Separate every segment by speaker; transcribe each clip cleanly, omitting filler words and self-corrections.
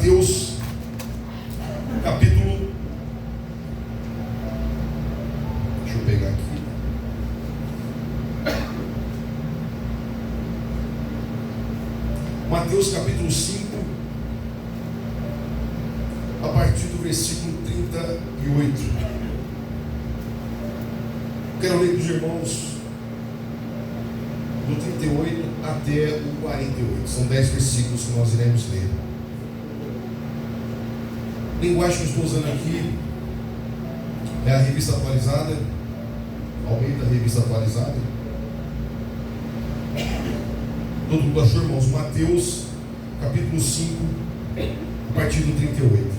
Speaker 1: Mateus, capítulo. Deixa eu pegar aqui. Mateus, capítulo 5, a partir do versículo 38. Quero ler para os irmãos do 38 até o 48. São 10 versículos que nós iremos ler. A linguagem que eu estou usando aqui é a revista atualizada. Aumenta a revista atualizada. Todo achou, irmãos? Mateus, capítulo 5, a partir do 38.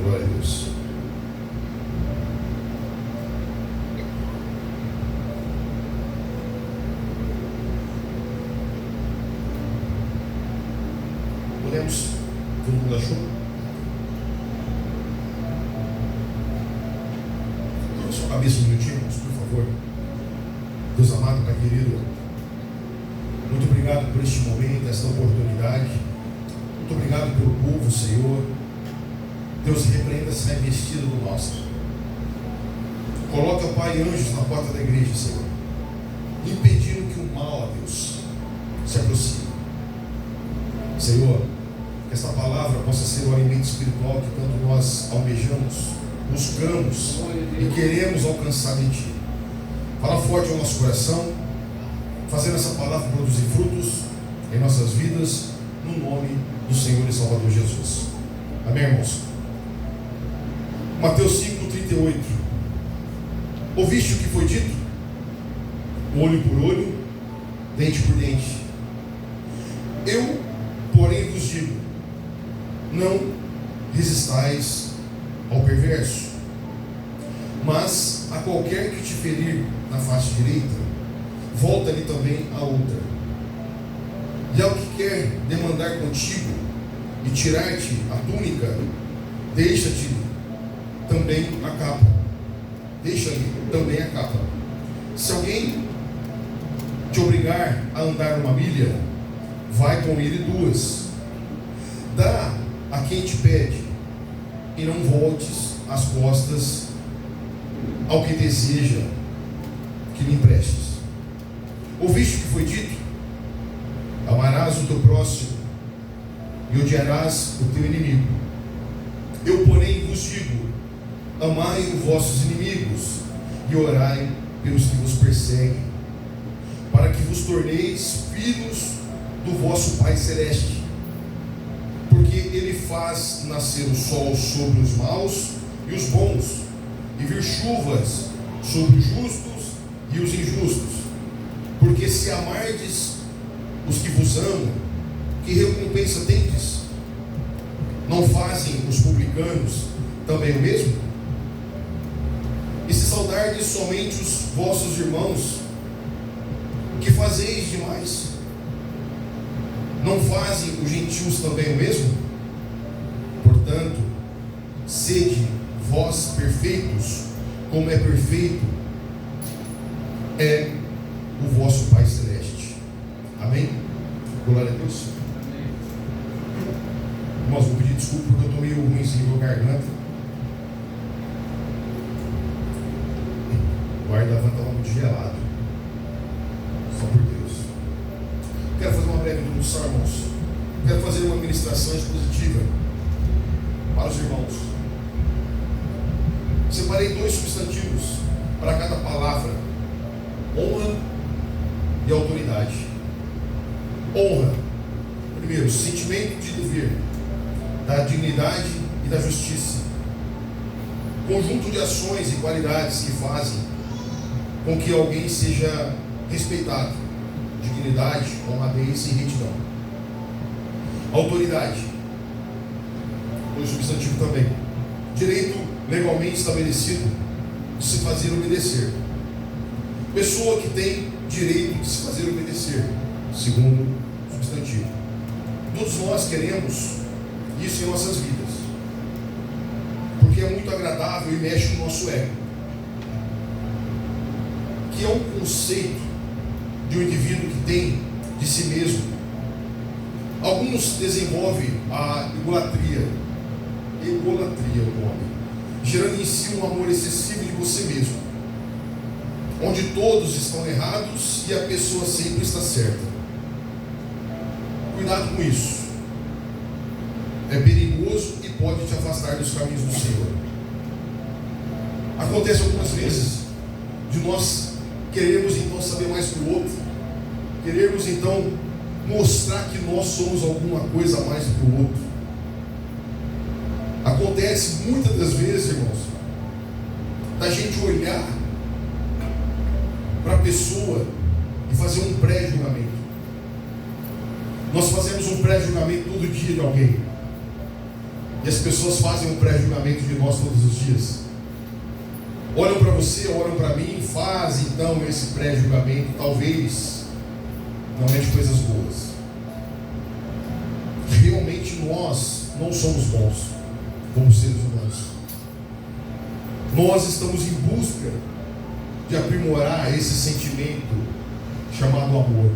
Speaker 1: Glória a Deus. Podemos? Todo mundo achou? Coloque sua cabeça um minutinho, irmãos, por favor. Deus amado, Pai querido, muito obrigado por este momento, esta oportunidade. Muito obrigado pelo povo, Senhor. Deus, repreenda essa investida do nosso. Coloca, Pai, anjos na porta da igreja, Senhor, impedindo que o mal, ó Deus, se aproxime. Senhor, que esta palavra possa ser o alimento espiritual que tanto nós almejamos, buscamos e queremos alcançar em Ti. Fala forte ao nosso coração, fazendo essa palavra produzir frutos em nossas vidas, no nome do Senhor e Salvador Jesus. Amém, irmãos? Mateus 5, 38. Ouviste o que foi dito? Olho por olho, dente por dente. Eu, porém, vos digo: não resistais ao perverso, mas a qualquer que te ferir na face direita, volta-lhe também a outra. E ao que quer demandar contigo e tirar-te a túnica, deixa-te também a capa. Deixa-lhe também a capa. Se alguém te obrigar a andar uma milha, vai com ele 2. Dá a quem te pede, e não voltes as costas ao que deseja que lhe emprestes. Ouviste o que foi dito? Amarás o teu próximo e odiarás o teu inimigo. Eu, porém, vos digo: amai os vossos inimigos e orai pelos que vos perseguem, para que vos torneis filhos do vosso Pai Celeste, porque Ele faz nascer o sol sobre os maus e os bons, e vir chuvas sobre os justos e os injustos. Porque se amardes os que vos amam, que recompensa tendes? Não fazem os publicanos também o mesmo? E se saudardes somente os vossos irmãos, que fazeis demais? Não fazem os gentios também o mesmo? Portanto, sede vós perfeitos, como é perfeito é o vosso Pai Celeste. Amém? Glória a Deus. Irmãos, vou pedir desculpa porque eu estou meio ruimzinho na garganta. O ar da van estava muito gelado. Só por Deus. Quero fazer uma breve introdução, irmãos. Quero fazer uma ministração expositiva para os irmãos. Separei 2 substantivos para cada palavra: honra e autoridade. Honra, primeiro, sentimento de dever, da dignidade e da justiça, conjunto de ações e qualidades que fazem com que alguém seja respeitado, dignidade, honradez e retidão. Autoridade, o substantivo também, direito legalmente estabelecido de se fazer obedecer, pessoa que tem direito de se fazer obedecer, segundo substantivo. Todos nós queremos isso em nossas vidas, porque é muito agradável e mexe com o nosso ego, que é um conceito de um indivíduo que tem de si mesmo. Alguns desenvolvem a egolatria é o nome, gerando em si um amor excessivo de você mesmo, onde todos estão errados e a pessoa sempre está certa. Cuidado com isso, é perigoso e pode te afastar dos caminhos do Senhor. Acontece algumas vezes de nós queremos então saber mais que o outro, queremos então mostrar que nós somos alguma coisa a mais do que o outro. Acontece muitas das vezes, irmãos, da gente olhar para a pessoa e fazer um pré-julgamento. Nós fazemos um pré-julgamento todo dia de alguém, e as pessoas fazem um pré-julgamento de nós todos os dias. Olham para você, olham para mim, fazem então esse pré-julgamento, talvez não é de coisas boas. Realmente nós não somos bons como seres humanos. Nós estamos em busca de aprimorar esse sentimento chamado amor.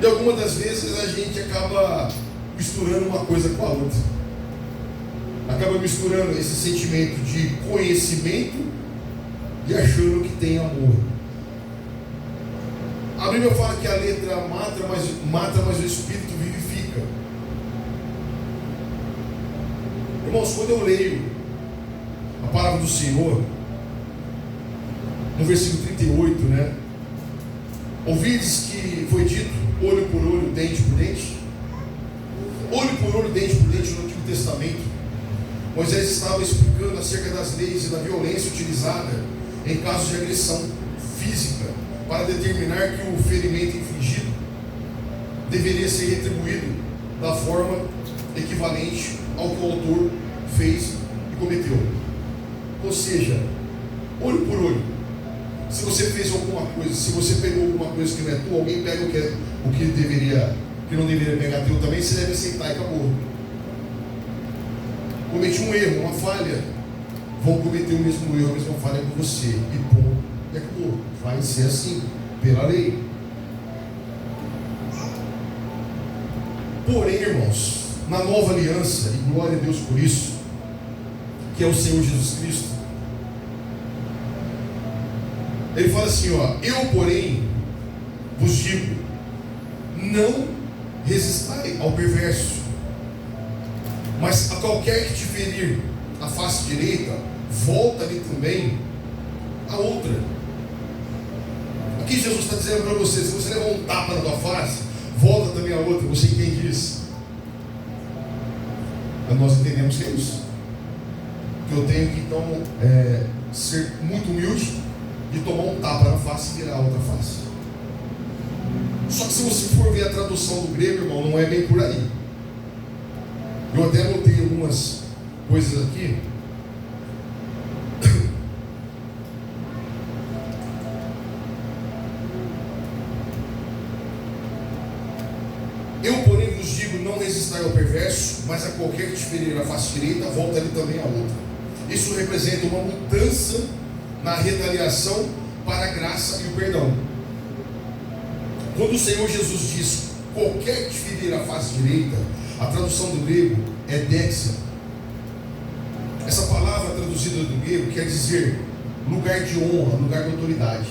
Speaker 1: E algumas das vezes a gente acaba misturando uma coisa com a outra. Acaba misturando esse sentimento de conhecimento e achando que tem amor. A Bíblia fala que a letra mata, mas o Espírito vivifica. Irmãos, quando eu leio a palavra do Senhor, no versículo 38, né? Ouvides que foi dito olho por olho, dente por dente. Olho por olho, dente por dente no Antigo Testamento. Moisés estava explicando acerca das leis e da violência utilizada em casos de agressão física, para determinar que o ferimento infligido deveria ser retribuído da forma equivalente ao que o autor fez e cometeu. Ou seja, olho por olho. Se você fez alguma coisa, se você pegou alguma coisa que não é tua, alguém pega o que não deveria pegar teu também, você deve aceitar e acabou. Cometi um erro, uma falha, vão cometer o mesmo erro, a mesma falha com você, e ponto, e acabou. Vai ser assim, pela lei. Porém, irmãos, na nova aliança, e glória a Deus por isso, que é o Senhor Jesus Cristo, ele fala assim, eu porém vos digo, não resistai ao perverso, mas a qualquer que te ferir a face direita, volta-lhe também a outra. Aqui Jesus está dizendo para você, se você levar um tapa na tua face, volta também a outra. Você entende isso? Mas nós entendemos que é isso, que eu tenho que então ser muito humilde e tomar um tapa na face e virar a outra face. Só que se você for ver a tradução do grego, irmão, não é bem por aí. Eu até anotei algumas coisas aqui. Eu, porém, vos digo, não resistai ao perverso, mas a qualquer que te ferir a face direita, volta-lhe também a outra. Isso representa uma mudança na retaliação para a graça e o perdão. Quando o Senhor Jesus diz, qualquer que te ferir a face direita, a tradução do grego é dexia. Essa palavra traduzida do grego quer dizer lugar de honra, lugar de autoridade.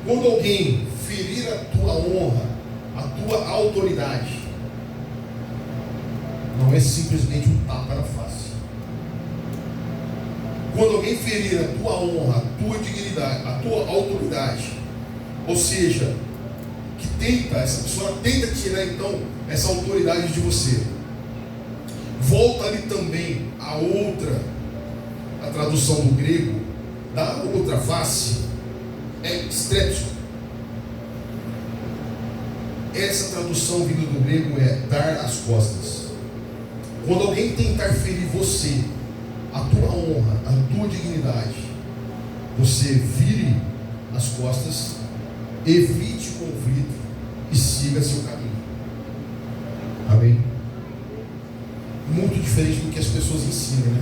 Speaker 1: Quando alguém ferir a tua honra, a tua autoridade, não é simplesmente um tapa na face. Quando alguém ferir a tua honra, a tua dignidade, a tua autoridade, ou seja, essa pessoa tenta tirar então essa autoridade de você, volta-lhe também a outra. A tradução do grego da outra face é strepsio. Essa tradução vinda do grego é dar as costas. Quando alguém tentar ferir você, a tua honra, a tua dignidade, você vire as costas, evite conflito e siga seu caminho. Amém? Muito diferente do que as pessoas ensinam, né?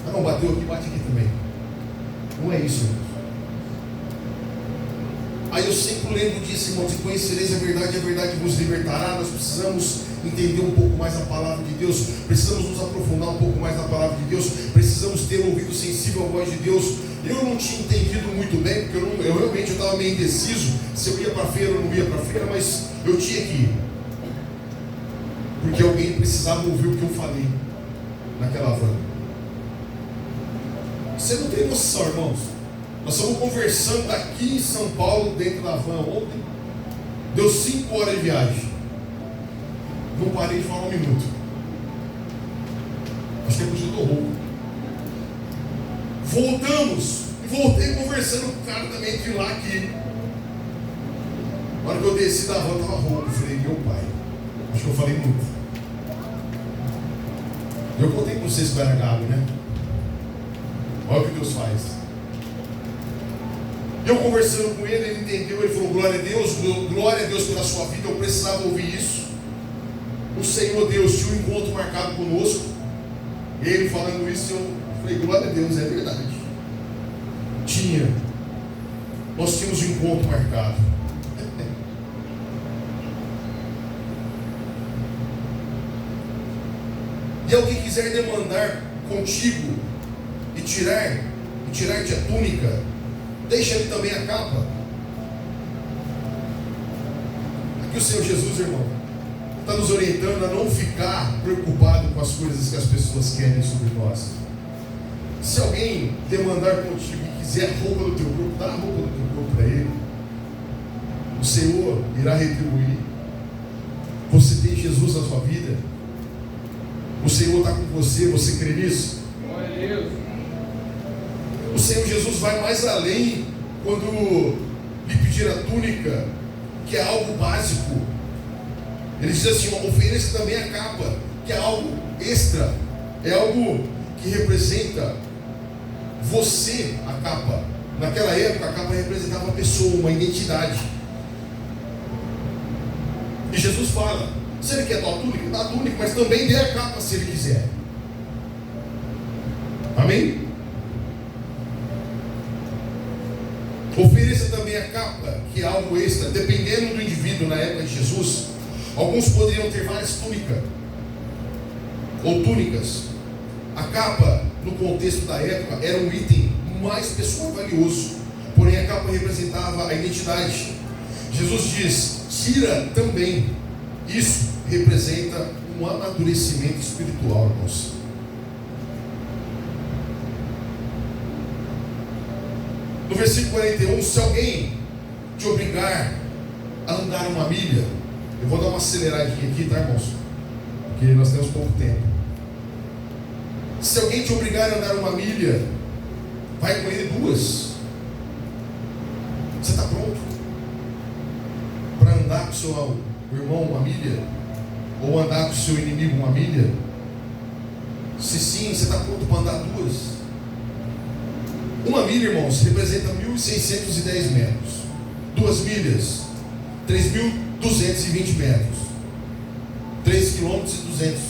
Speaker 1: Ah, não, bateu aqui, bate aqui também. Não é isso, irmãos. Aí eu sempre lembro disso, irmãos, e conhecereis a verdade vos libertará. Nós precisamos entender um pouco mais a palavra de Deus, precisamos nos aprofundar um pouco mais na palavra de Deus, precisamos ter um ouvido sensível à voz de Deus. Eu não tinha entendido muito bem, porque eu realmente estava meio indeciso se eu ia para a feira ou não ia para a feira, mas eu tinha que ir, porque alguém precisava ouvir o que eu falei naquela van. Você não tem noção, irmãos. Nós estamos conversando aqui em São Paulo, dentro da van ontem. Deu 5 horas de viagem. Não parei de falar um minuto. Acho que é porque eu estou rouco. Voltamos. E voltei conversando com o cara também de lá aqui. Na hora que eu desci da van, eu estava rouco. Eu falei, meu pai. Acho que eu falei muito. Eu contei para vocês que era galo, né? Olha o que Deus faz. Eu conversando com ele, ele entendeu, ele falou, glória a Deus pela sua vida, eu precisava ouvir isso. O Senhor Deus tinha um encontro marcado conosco. Ele falando isso, eu falei, glória a Deus, é verdade. Tinha. Nós tínhamos um encontro marcado. E alguém quiser demandar contigo e tirar-te a túnica, deixa ele também a capa. Aqui o Senhor Jesus, irmão, está nos orientando a não ficar preocupado com as coisas que as pessoas querem sobre nós. Se alguém demandar contigo e quiser a roupa do teu corpo, dá a roupa do teu corpo para ele. O Senhor irá retribuir. Você tem Jesus na sua vida. O Senhor está com você. Você crê nisso?
Speaker 2: Glória a Deus.
Speaker 1: O Senhor Jesus vai mais além quando lhe pedir a túnica, que é algo básico. Ele diz assim, ofereça também a capa, que é algo extra, é algo que representa você, a capa. Naquela época a capa representava uma pessoa, uma identidade. E Jesus fala, se ele quer dar a túnica, dá a túnica, mas também dê a capa se ele quiser. Amém? Ofereça também a capa, que é algo extra. Dependendo do indivíduo na época de Jesus, alguns poderiam ter várias túnicas ou túnicas. A capa, no contexto da época, era um item mais pessoal valioso. Porém, a capa representava a identidade. Jesus diz, tira também. Isso representa um amadurecimento espiritual, irmãos. No versículo 41, se alguém te obrigar a andar uma milha, eu vou dar uma aceleradinha aqui, tá, irmãos? Porque nós temos pouco tempo. Se alguém te obrigar a andar uma milha, vai com ele 2. Você está pronto para andar com o seu irmão uma milha? Ou andar com o seu inimigo uma milha? Se sim, você está pronto para andar 2? Uma milha, irmãos, representa 1.610 metros. 2 milhas, 3.220 metros. 3 km e 200.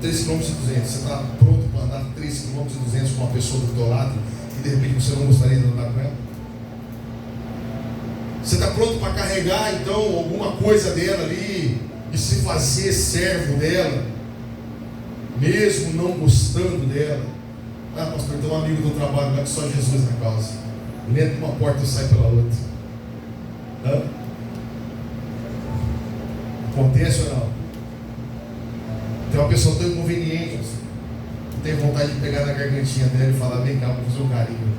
Speaker 1: 3 km e 200. Você está pronto para andar 3 km e 200 com uma pessoa do teu lado e de repente você não gostaria de andar com ela? Você está pronto para carregar então alguma coisa dela ali e se fazer servo dela, mesmo não gostando dela? Ah, pastor, tem um amigo do trabalho lá que só Jesus na causa. Ele entra por uma porta e sai pela outra. Hã? Acontece ou não? Tem uma pessoa tão inconveniente, assim, tem vontade de pegar na gargantinha dela e falar, vem cá, vou fazer um carinho.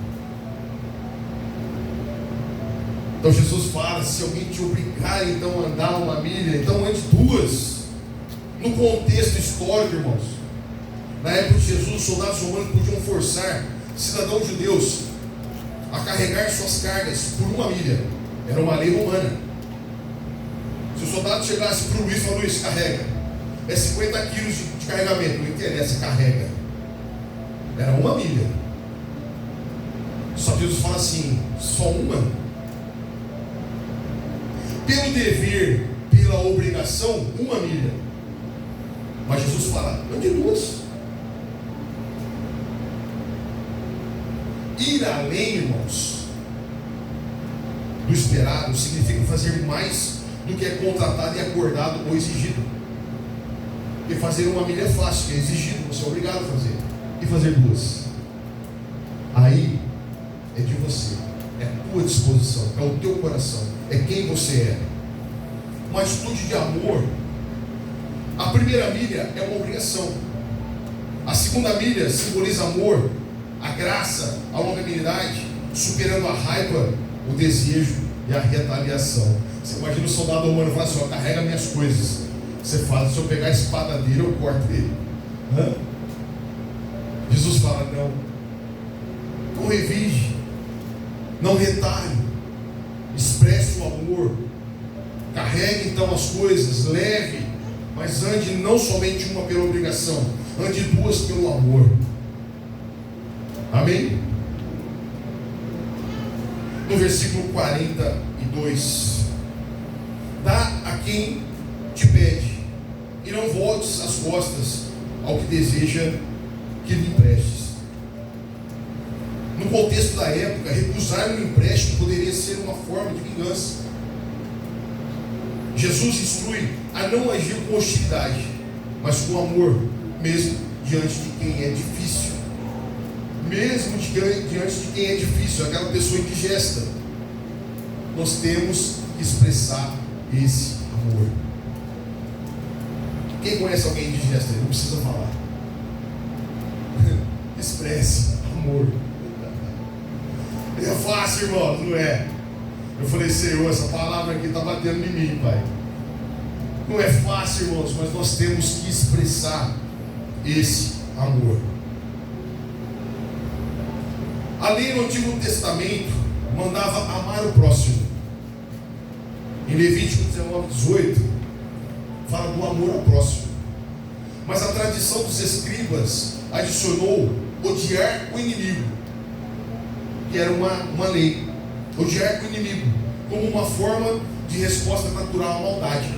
Speaker 1: Então Jesus fala, se alguém te obrigar então a andar uma milha, então ande 2. No contexto histórico, irmãos, na época de Jesus, os soldados romanos podiam forçar cidadãos judeus a carregar suas cargas por 1 milha. Era uma lei romana. Se o soldado chegasse para o Luiz e falou, Luiz, carrega. É 50 quilos de carregamento, não interessa, carrega. Era 1 milha. Só que Jesus fala assim, só 1? Pelo dever, pela obrigação, 1 milha. Mas Jesus fala, ande 2. Ir além, irmãos, do esperado significa fazer mais do que é contratado e acordado ou exigido. Porque fazer uma milha é fácil, que é exigido, você é obrigado a fazer. E fazer duas? Aí é de você, é a tua disposição, é o teu coração, é quem você é. Uma atitude de amor. A primeira milha é uma obrigação. A segunda milha simboliza amor, a graça, a longanimidade, superando a raiva, o desejo e a retaliação. Você imagina o soldado romano falar assim: ó, carrega minhas coisas. Você fala: se eu pegar a espada dele, eu corto ele. Jesus fala: não revige, não retalhe, expresse o amor, carregue então as coisas, leve, mas ande não somente uma pela obrigação, ande duas pelo amor. Amém? No versículo 42: dá a quem te pede, e não voltes as costas ao que deseja que lhe emprestes. No contexto da época, recusar um empréstimo poderia ser uma forma de vingança. Jesus instrui a não agir com hostilidade, mas com amor, mesmo diante de quem é difícil. Mesmo diante de quem é difícil, aquela pessoa indigesta, nós temos que expressar esse amor. Quem conhece alguém indigesta? Não precisa falar. Expresse amor. É fácil, irmão, não é? Eu falei: Senhor, essa palavra aqui está batendo em mim, Pai. Não é fácil, irmãos, mas nós temos que expressar esse amor. A lei no Antigo Testamento mandava amar o próximo. Em Levítico 19:18 fala do amor ao próximo. Mas a tradição dos escribas adicionou odiar o inimigo, que era uma lei. Odiar o inimigo como uma forma de resposta natural à maldade.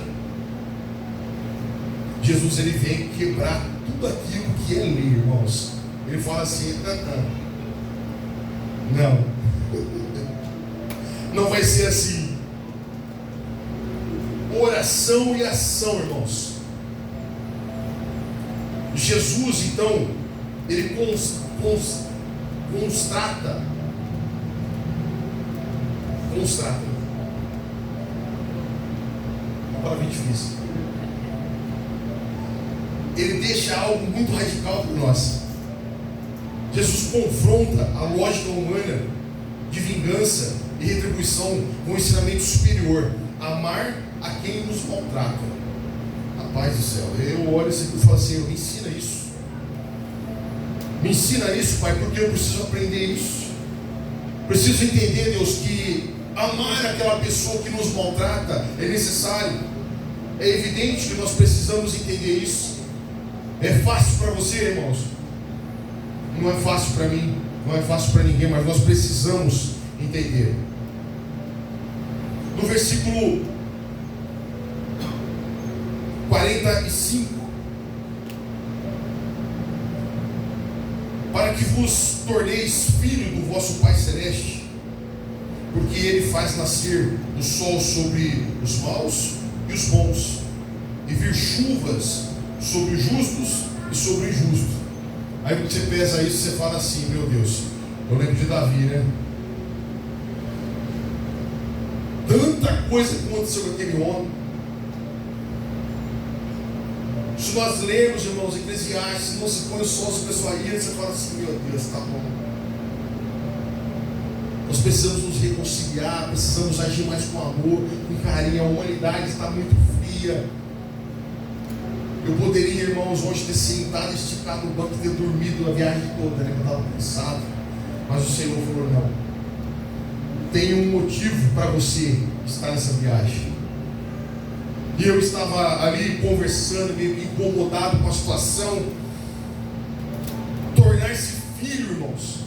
Speaker 1: Jesus, ele vem quebrar tudo aquilo que é lei, irmãos. Ele fala assim: não vai ser assim. Oração e ação, irmãos. Jesus, então, ele constrata. Uma palavra difícil. Ele deixa algo muito radical para nós. Jesus confronta a lógica humana de vingança e retribuição com um ensinamento superior: amar a quem nos maltrata. Rapaz do céu, eu olho isso aqui e falo assim: me ensina isso. Me ensina isso, Pai, porque eu preciso aprender isso. Preciso entender, Deus, que amar aquela pessoa que nos maltrata é necessário. É evidente que nós precisamos entender isso. É fácil para você, irmãos? Não é fácil para mim, não é fácil para ninguém, mas nós precisamos entender. No versículo 45: para que vos torneis filho do vosso Pai Celeste, porque Ele faz nascer o sol sobre os maus e os bons, e vir chuvas sobre os justos e sobre o injusto. Aí quando você pensa isso, você fala assim: meu Deus, eu lembro de Davi, né? Tanta coisa que aconteceu com aquele homem. Se nós lermos, irmãos, Eclesiastes, não se põe o sol sobre a sua ira, você fala assim: meu Deus, tá bom. Nós precisamos nos reconciliar, precisamos agir mais com amor, com carinho. A humanidade está muito fria. Eu poderia, irmãos, hoje ter sentado, esticado no banco e ter dormido a viagem toda, né? Eu estava cansado. Mas o Senhor falou: não. Tem um motivo para você estar nessa viagem. E eu estava ali conversando, meio que incomodado com a situação. Tornar-se filho, irmãos,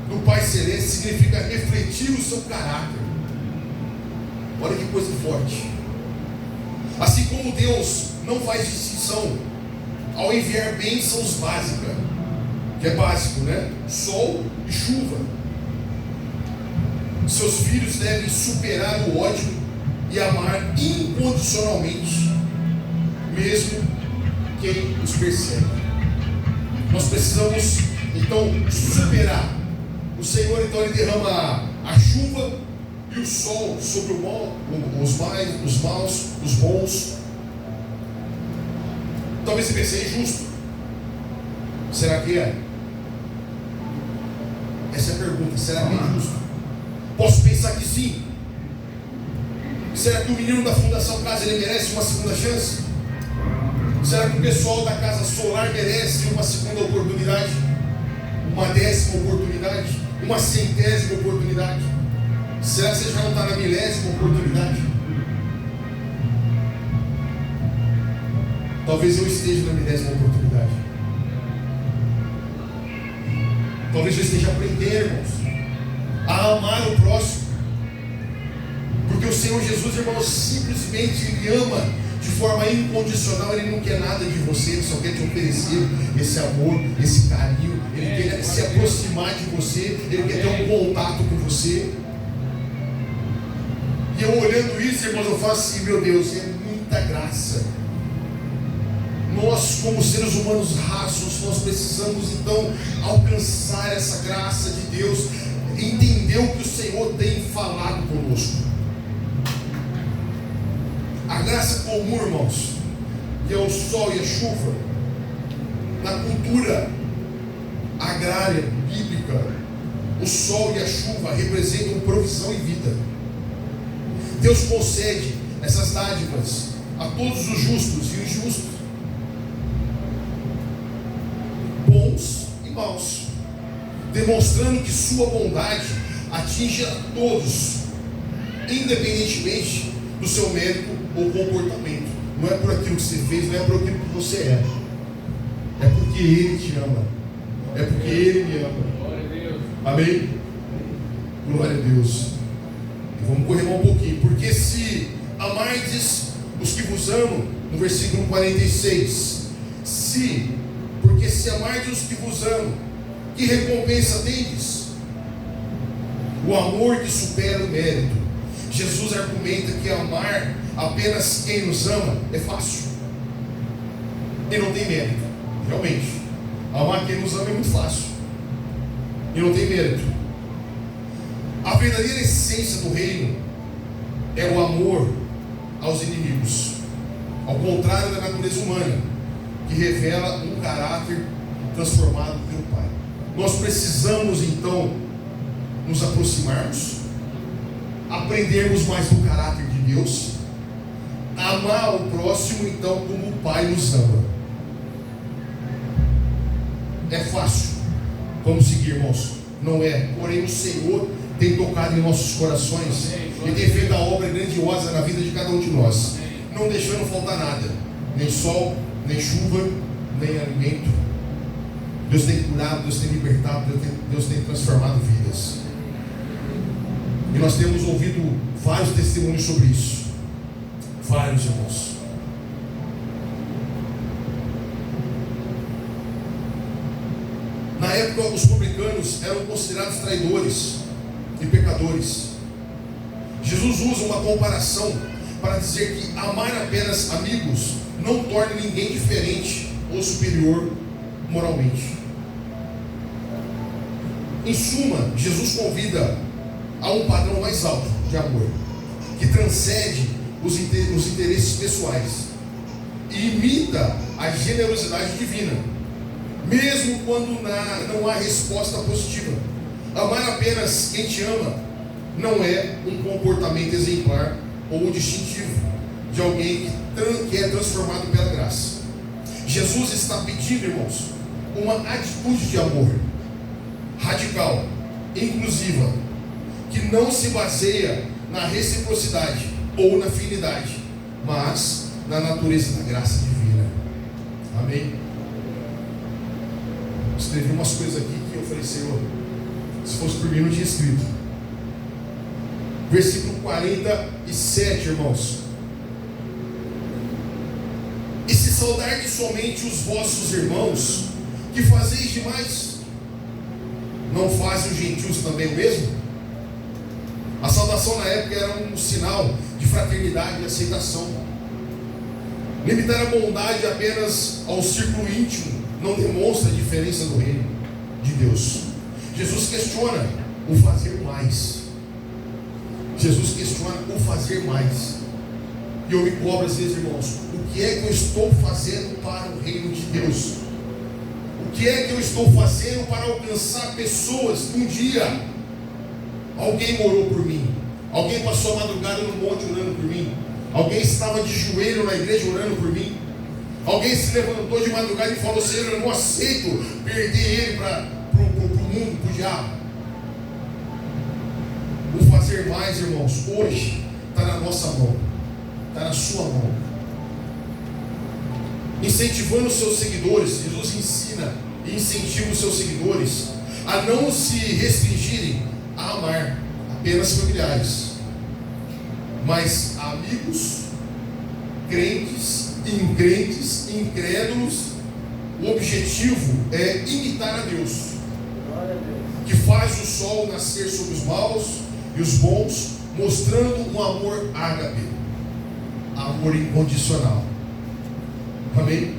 Speaker 1: do Pai Celeste significa refletir o seu caráter. Olha que coisa forte. Assim como Deus não faz distinção ao enviar bênçãos básicas, que é básico, né? Sol e chuva. Seus filhos devem superar o ódio e amar incondicionalmente, mesmo quem os persegue. Nós precisamos então superar. O Senhor então ele derrama a chuva e o sol sobre o mal, os maus, os bons. Talvez você pense, é injusto. Será que é? Essa é a pergunta. Será que é injusto? Posso pensar que sim. Será que o menino da Fundação Casa ele merece uma segunda chance? Será que o pessoal da Casa Solar merece uma segunda oportunidade? Uma 10ª oportunidade? Uma 100ª oportunidade? Será que você já não está na 1000ª oportunidade? Talvez eu esteja na 1000ª oportunidade. Talvez eu esteja aprendendo, irmãos, a amar o próximo. Porque o Senhor Jesus, irmãos, simplesmente Ele ama de forma incondicional. Ele não quer nada de você, Ele só quer te oferecer esse amor, esse carinho. Ele quer se aproximar de você, Ele quer ter um contato com você. E eu olhando isso, irmãos, eu falo assim, meu Deus, é muita graça. Nós, como seres humanos rasos, nós precisamos então alcançar essa graça de Deus, entender o que o Senhor tem falado conosco. A graça comum, irmãos, que é o sol e a chuva, na cultura agrária, bíblica, o sol e a chuva representam provisão e vida. Deus concede essas dádivas a todos os justos e injustos, bons e maus, demonstrando que sua bondade atinge a todos, independentemente do seu mérito ou comportamento. Não é por aquilo que você fez, não é por aquilo que você é. É porque Ele te ama. É porque Ele me ama.
Speaker 2: Glória a Deus.
Speaker 1: Amém? Glória a Deus. E vamos correr um pouquinho. Porque se amardes os que vos amam, no versículo 46. Porque se amardes os que vos amam, que recompensa tendes? O amor que supera o mérito. Jesus argumenta que amar apenas quem nos ama é fácil e não tem mérito. Realmente, amar quem nos ama é muito fácil e não tem mérito. A verdadeira essência do reino é o amor aos inimigos, ao contrário da natureza humana, que revela um caráter transformado pelo Pai. Nós precisamos então nos aproximarmos, aprendermos mais do caráter de Deus, amar o próximo então como o Pai nos ama. É fácil, vamos seguir, irmãos? Não é, porém o Senhor tem tocado em nossos corações e tem feito a obra grandiosa na vida de cada um de nós, não deixando faltar nada, nem sol, nem chuva, nem alimento. Deus tem curado, Deus tem libertado, Deus tem transformado vidas. E nós temos ouvido vários testemunhos sobre isso. Vários, irmãos. Na época, os publicanos eram considerados traidores e pecadores. Jesus usa uma comparação para dizer que amar apenas amigos não torna ninguém diferente ou superior moralmente. Em suma, Jesus convida a um padrão mais alto de amor, que transcende os interesses pessoais e imita a generosidade divina, mesmo quando não há resposta positiva. Amar apenas quem te ama não é um comportamento exemplar ou distintivo de alguém que é transformado pela graça. Jesus está pedindo, irmãos, uma atitude de amor radical, inclusiva, que não se baseia na reciprocidade ou na afinidade, mas na natureza da graça divina. Amém? Escrevi umas coisas aqui que eu falei, Senhor, se fosse por mim não tinha escrito. Versículo 47, irmãos. E se saudardes somente os vossos irmãos, que fazeis demais? Não fazem os gentios também o mesmo? A saudação na época era um sinal de fraternidade e aceitação. Limitar a bondade apenas ao círculo íntimo não demonstra a diferença do reino de Deus. Jesus questiona o fazer mais. Jesus questiona o fazer mais. E eu me cobro às vezes, irmãos, o que é que eu estou fazendo para o reino de Deus? O que é que eu estou fazendo para alcançar pessoas? Um dia alguém orou por mim, alguém passou a madrugada no monte orando por mim, alguém estava de joelho na igreja orando por mim, alguém se levantou de madrugada e falou: Senhor, eu não aceito perder ele para o mundo, para o diabo. O fazer mais, irmãos, hoje está na nossa mão, está na sua mão. Incentivando os seus seguidores, Jesus ensina e incentiva os seus seguidores a não se restringirem a amar apenas familiares, mas amigos, crentes, increntes, incrédulos. O objetivo é imitar a Deus, que faz o sol nascer sobre os maus e os bons, mostrando um amor ágape, amor incondicional. Amém?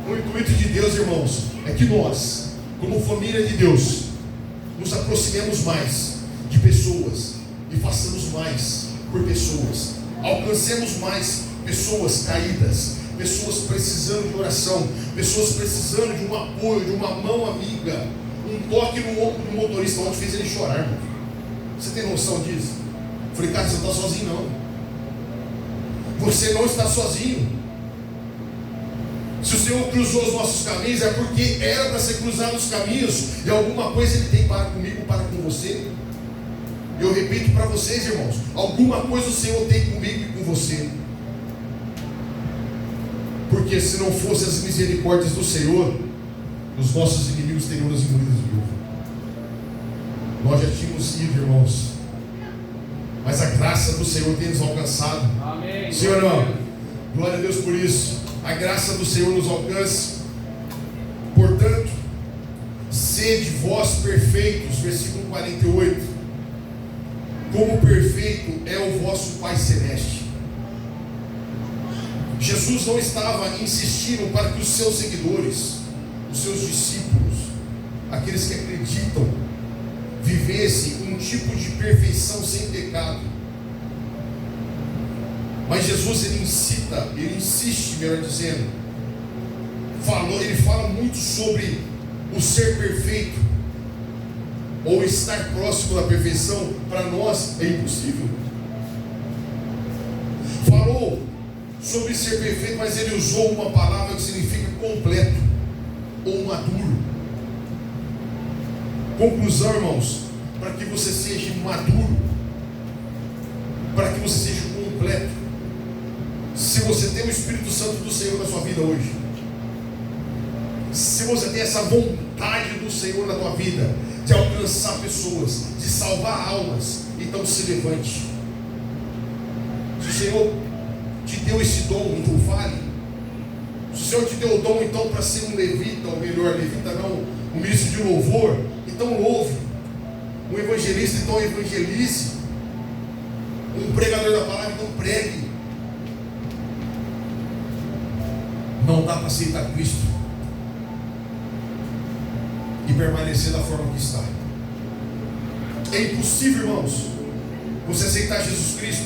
Speaker 1: O intuito de Deus, irmãos, é que nós, como família de Deus, nos aproximemos mais de pessoas e façamos mais por pessoas. Alcancemos mais pessoas caídas, pessoas precisando de oração, pessoas precisando de um apoio, de uma mão amiga, um toque no ombro do motorista, onde fez ele chorar, irmão. Você tem noção disso? Eu falei: cara, você não está sozinho não. Você não está sozinho. Se o Senhor cruzou os nossos caminhos, é porque era para ser cruzado os caminhos, e alguma coisa Ele tem para comigo, para com você. Eu repito para vocês, irmãos, alguma coisa o Senhor tem comigo e com você. Porque se não fossem as misericórdias do Senhor, os nossos inimigos teriam nos engolido vivo. Nós já tínhamos ido, irmãos, mas a graça do Senhor tem nos alcançado.
Speaker 2: Amém.
Speaker 1: Senhor, não. Glória a Deus por isso. A graça do Senhor nos alcance. Portanto, sede vós perfeitos, versículo 48, como perfeito é o vosso Pai Celeste. Jesus não estava insistindo para que os seus seguidores, os seus discípulos, aqueles que acreditam, vivessem um tipo de perfeição sem pecado. Mas Jesus, ele incita, ele insiste, melhor dizendo, ele fala muito sobre o ser perfeito, ou estar próximo da perfeição. Para nós é impossível. Falou sobre ser perfeito, mas ele usou uma palavra que significa completo, ou maduro. Conclusão, irmãos, para que você seja maduro, para que você seja completo, se você tem o Espírito Santo do Senhor na sua vida hoje, se você tem essa vontade do Senhor na tua vida, de alcançar pessoas, de salvar almas, então se levante. Se o Senhor te deu esse dom, então fale. Se o Senhor te deu o dom então para ser um levita, ou melhor, levita não, um ministro de louvor, então louve. Um evangelista, então evangelize. Um pregador da palavra, então pregue. Não dá para aceitar Cristo e permanecer da forma que está. É impossível, irmãos, você aceitar Jesus Cristo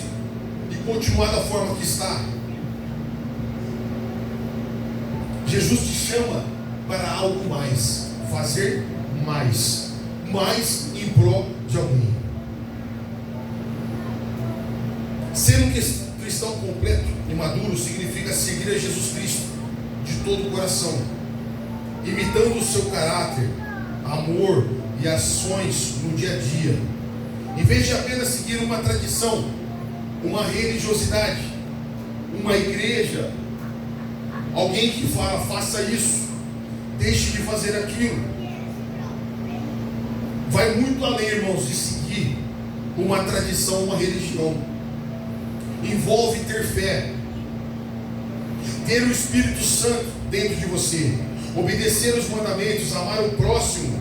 Speaker 1: e continuar da forma que está. Jesus te chama para algo mais, fazer mais em prol de alguém. Ser um cristão completo e maduro significa seguir a Jesus Cristo de todo o coração, imitando o seu caráter, amor e ações no dia a dia, em vez de apenas seguir uma tradição, uma religiosidade, uma igreja, alguém que fala: faça isso, deixe de fazer aquilo. Vai muito além, irmãos, de seguir uma tradição, uma religião. Envolve ter fé, ter o Espírito Santo dentro de você, obedecer os mandamentos, amar o próximo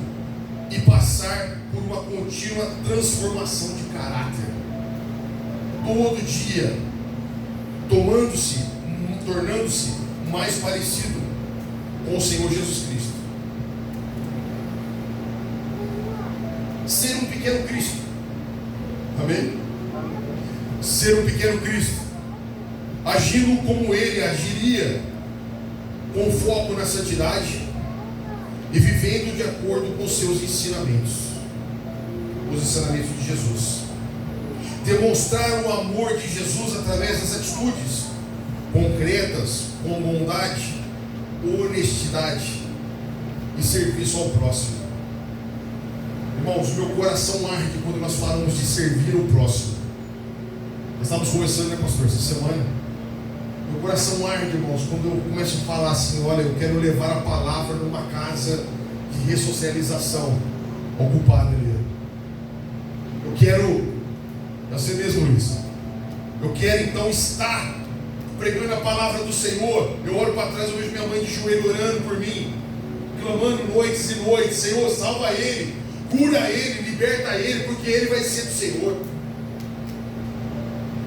Speaker 1: e passar por uma contínua transformação de caráter. Todo dia, tornando-se mais parecido com o Senhor Jesus Cristo. Ser um pequeno Cristo. Amém? Ser um pequeno Cristo, agindo como Ele agiria, com foco na santidade e vivendo de acordo com os seus ensinamentos, os ensinamentos de Jesus. Demonstrar o amor de Jesus através das atitudes concretas, com bondade, honestidade e serviço ao próximo. Irmãos, meu coração arde quando nós falamos de servir o próximo. Nós estávamos conversando, né, pastor, essa semana. Meu coração arde, irmãos, quando eu começo a falar assim: olha, eu quero levar a palavra numa casa de ressocialização ocupada ali. Eu quero, eu sei mesmo isso. Eu quero então estar pregando a palavra do Senhor. Eu olho para trás, eu vejo minha mãe de joelho orando por mim, clamando noites e noites: Senhor, salva ele, cura ele, liberta ele, porque ele vai ser do Senhor.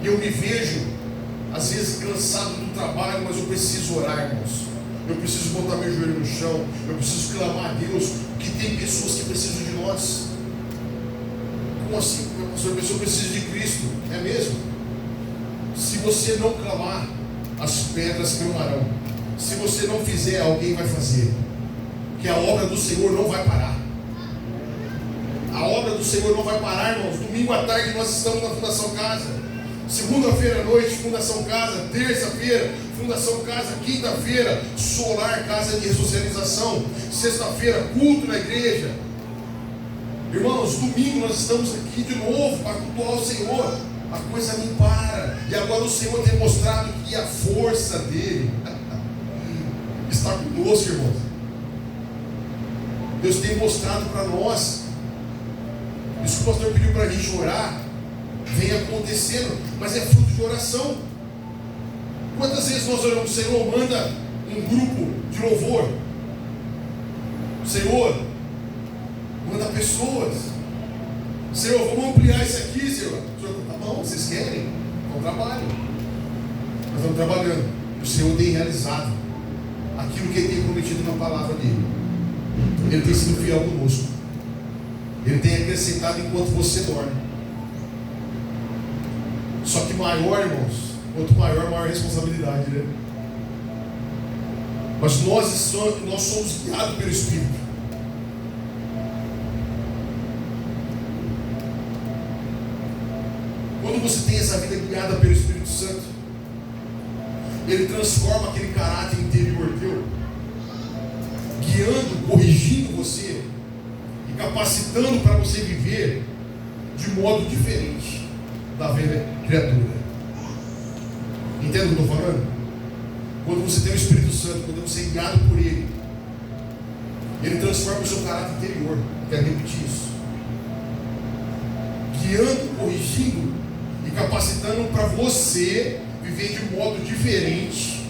Speaker 1: E eu me vejo, às vezes, cansado do trabalho, mas eu preciso orar, irmãos. Eu preciso botar meu joelho no chão. Eu preciso clamar a Deus, porque tem pessoas que precisam de nós. Como assim, pastor? A pessoa precisa de Cristo. É mesmo? Se você não clamar, as pedras clamarão. Se você não fizer, alguém vai fazer. Porque a obra do Senhor não vai parar. A obra do Senhor não vai parar, irmãos. Domingo à tarde nós estamos na Fundação Casa. Segunda-feira à noite, Fundação Casa. Terça-feira, Fundação Casa. Quinta-feira, Solar, Casa de Ressocialização. Sexta-feira, culto na igreja. Irmãos, domingo nós estamos aqui de novo para cultuar o Senhor. A coisa não para. E agora o Senhor tem mostrado que a força dele está conosco, irmãos. Deus tem mostrado para nós. Isso que o pastor pediu para a gente orar vem acontecendo, mas é fruto de oração. Quantas vezes nós oramos: Senhor, manda um grupo de louvor, Senhor, manda pessoas, Senhor, vamos ampliar isso aqui, Senhor. Senhor, tá bom, vocês querem? É um trabalho. Nós estamos trabalhando. O Senhor tem realizado aquilo que Ele tem prometido na palavra dele. Ele tem sido fiel conosco. Ele tem acrescentado enquanto você dorme. Só que maior, irmãos, quanto maior, maior responsabilidade, né? Mas nós somos guiados pelo Espírito. Quando você tem essa vida guiada pelo Espírito Santo, Ele transforma aquele caráter interior teu, guiando, corrigindo você e capacitando para você viver de modo diferente da velha criatura. Entende o que eu estou falando? Quando você tem o Espírito Santo, quando você é guiado por Ele, Ele transforma o seu caráter interior. Quero repetir isso. Guiando, corrigindo e capacitando para você viver de modo diferente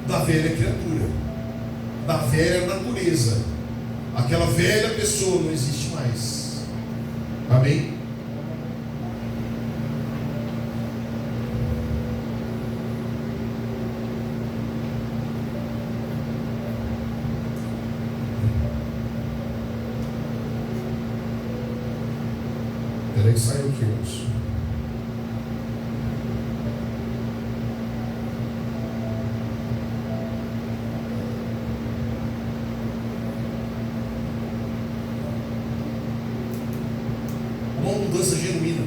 Speaker 1: da velha criatura, da velha natureza. Aquela velha pessoa não existe mais. Amém? Peraí que saiu aqui, irmãos. Uma mudança genuína,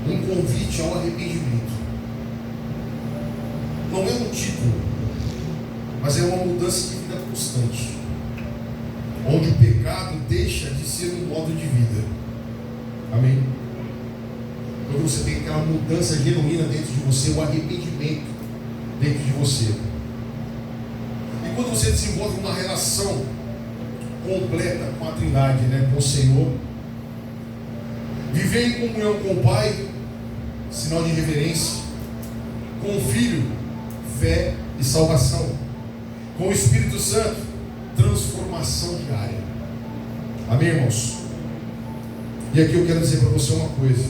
Speaker 1: um convite ao arrependimento. Não é um título, mas é uma mudança de vida constante, onde o pecado deixa de ser um modo de vida. Amém? Quando você tem aquela mudança genuína dentro de você, o arrependimento dentro de você, e quando você desenvolve uma relação completa com a Trindade, né, com o Senhor, viver em comunhão com o Pai, sinal de reverência, com o Filho, fé e salvação, com o Espírito Santo, transformação diária. Amém, irmãos? E aqui eu quero dizer para você uma coisa: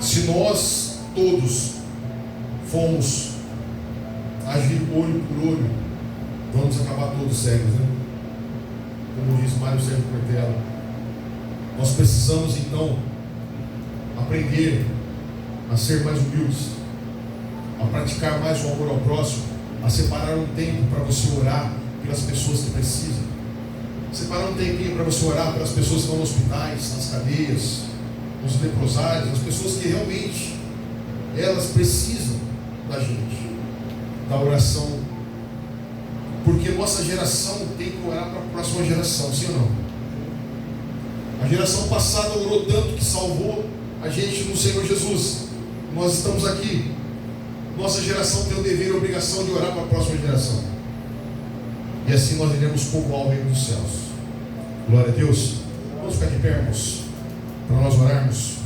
Speaker 1: se nós todos formos agir olho por olho, vamos acabar todos cegos, né? Como diz Mário Sérgio Cortella. Nós precisamos então aprender a ser mais humildes, a praticar mais o amor ao próximo, a separar um tempo para você orar pelas pessoas que precisam, separar um tempinho para você orar pelas pessoas que estão nos hospitais, nas cadeias, nos leprosários, as pessoas que realmente elas precisam da gente, da oração, porque nossa geração tem que orar para a próxima geração, sim ou não? A geração passada orou tanto que salvou a gente no Senhor Jesus. Nós estamos aqui, nossa geração tem o dever e a obrigação de orar para a próxima geração, e assim nós iremos povoar o reino dos céus. Glória a Deus. Vamos ficar de pé, irmãos, para nós orarmos.